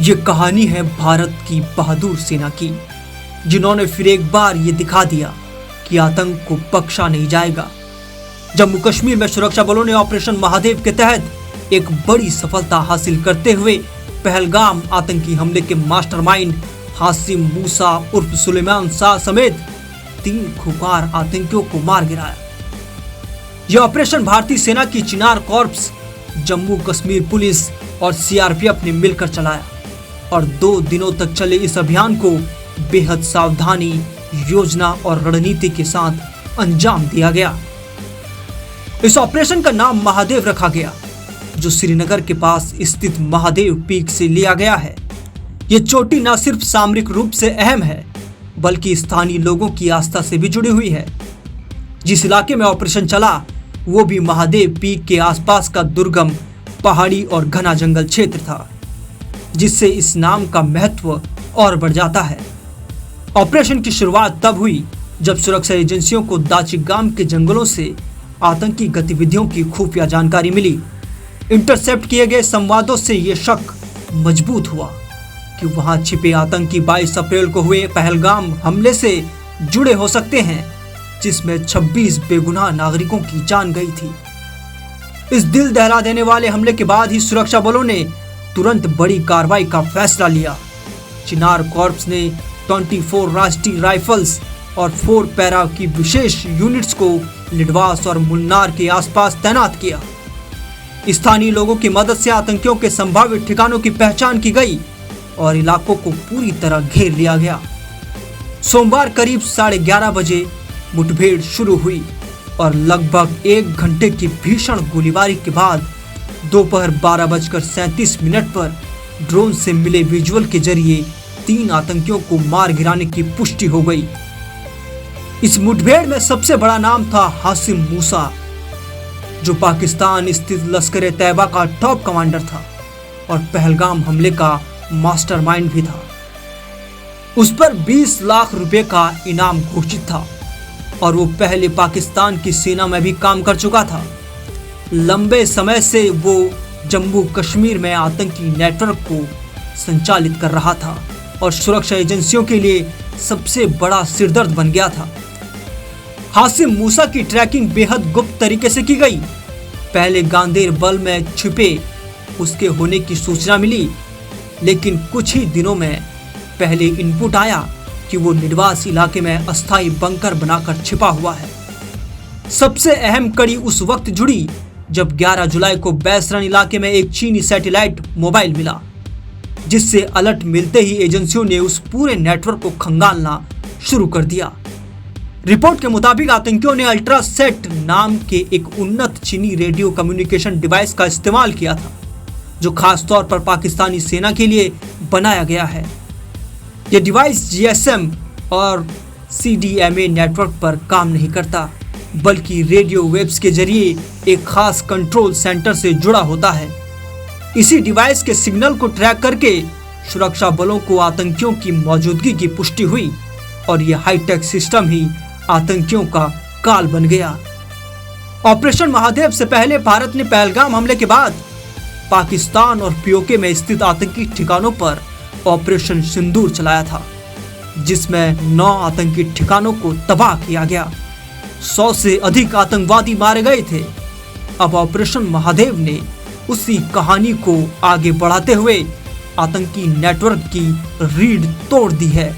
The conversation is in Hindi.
ये कहानी है भारत की बहादुर सेना की, जिन्होंने फिर एक बार ये दिखा दिया कि आतंक को बख्शा नहीं जाएगा। जम्मू कश्मीर में सुरक्षा बलों ने ऑपरेशन महादेव के तहत एक बड़ी सफलता हासिल करते हुए पहलगाम आतंकी हमले के मास्टरमाइंड हासिम मूसा उर्फ सुलेमान शाह समेत 3 खूंखार आतंकियों को मार गिराया। यह ऑपरेशन भारतीय सेना की चिनार कॉर्प्स, जम्मू कश्मीर पुलिस और सीआरपीएफ ने मिलकर चलाया और 2 दिनों तक चले इस अभियान को बेहद सावधानी, योजना और रणनीति के साथ अंजाम दिया गया। इस ऑपरेशन का नाम महादेव रखा गया, जो श्रीनगर के पास स्थित महादेव पीक से लिया गया है। यह चोटी न सिर्फ सामरिक रूप से अहम है, बल्कि स्थानीय लोगों की आस्था से भी जुड़ी हुई है। जिस इलाके में ऑपरेशन चला वो भी महादेव पीक के आसपास का दुर्गम पहाड़ी और घना जंगल क्षेत्र था, जिससे इस नाम का महत्व और बढ़ जाता है। ऑपरेशन की शुरुआत तब हुई जब सुरक्षा एजेंसियों को दाचिगाम के जंगलों से आतंकी गतिविधियों की खुफिया जानकारी मिली। इंटरसेप्ट किए गए संवादों से यह शक मजबूत हुआ कि वहां छिपे आतंकी 22 अप्रैल को हुए पहलगाम हमले से जुड़े हो सकते हैं, जिसमें 26 बेगुनाह नागरिकों की जान गई थी। इस दिल दहला देने वाले हमले के बाद ही सुरक्षा बलों ने तुरंत बड़ी कार्रवाई का फैसला लिया। चिनार कॉर्प्स ने 24 राष्ट्रीय राइफल्स और 4 पैरा की विशेष यूनिट्स को लिडवास और मुन्नार के आसपास तैनात किया। स्थानीय लोगों की मदद से आतंकियों के संभावित ठिकानों की पहचान की गई और इलाकों को पूरी तरह घेर लिया गया। सोमवार करीब 11:30 बजे मुठभेड़ शुरू हुई और लगभग 1 घंटे की भीषण गोलीबारी के बाद दोपहर 12:37 पर ड्रोन से मिले विजुअल के जरिए 3 आतंकियों को मार गिराने की पुष्टि हो गई। इस मुठभेड़ में सबसे बड़ा नाम था हासिम मूसा, जो पाकिस्तान स्थित लश्कर तैयबा का टॉप कमांडर था और पहलगाम हमले का मास्टरमाइंड भी था। उस पर 20 लाख रुपए का इनाम घोषित था और वो पहले पाकिस्तान की सेना में भी काम कर चुका था। लंबे समय से वो जम्मू कश्मीर में आतंकी नेटवर्क को संचालित कर रहा था और सुरक्षा एजेंसियों के लिए सबसे बड़ा सिरदर्द बन गया था। हासिम मूसा की ट्रैकिंग बेहद गुप्त तरीके से की गई। पहले गांदेर बल में छिपे उसके होने की सूचना मिली, लेकिन कुछ ही दिनों में पहले इनपुट आया कि वो निडवास इलाके में अस्थायी बंकर बनाकर छिपा हुआ है। सबसे अहम कड़ी उस वक्त जुड़ी जब 11 जुलाई को बैसरन इलाके में एक चीनी सैटेलाइट मोबाइल मिला, जिससे अलर्ट मिलते ही एजेंसियों ने उस पूरे नेटवर्क को खंगालना शुरू कर दिया। रिपोर्ट के मुताबिक आतंकियों ने अल्ट्रासेट नाम के एक उन्नत चीनी रेडियो कम्युनिकेशन डिवाइस का इस्तेमाल किया था, जो खास तौर पर पाकिस्तानी सेना के लिए बनाया गया है। यह डिवाइस जीएसएम और सीडीएमए नेटवर्क पर काम नहीं करता, बल्कि रेडियो वेव्स के जरिए एक खास कंट्रोल सेंटर से जुड़ा होता है। इसी डिवाइस के सिग्नल को ट्रैक करके सुरक्षा बलों को आतंकियों की मौजूदगी की पुष्टि हुई और यह हाईटेक सिस्टम ही आतंकियों का काल बन गया। ऑपरेशन महादेव से पहले भारत ने पहलगाम हमले के बाद पाकिस्तान और पीओके में स्थित आतंकी ठिकानों पर ऑपरेशन सिंदूर चलाया था, जिसमें 9 आतंकी ठिकानों को तबाह किया गया। 100 से अधिक आतंकवादी मारे गए थे। अब ऑपरेशन महादेव ने उसी कहानी को आगे बढ़ाते हुए आतंकी नेटवर्क की रीढ़ तोड़ दी है।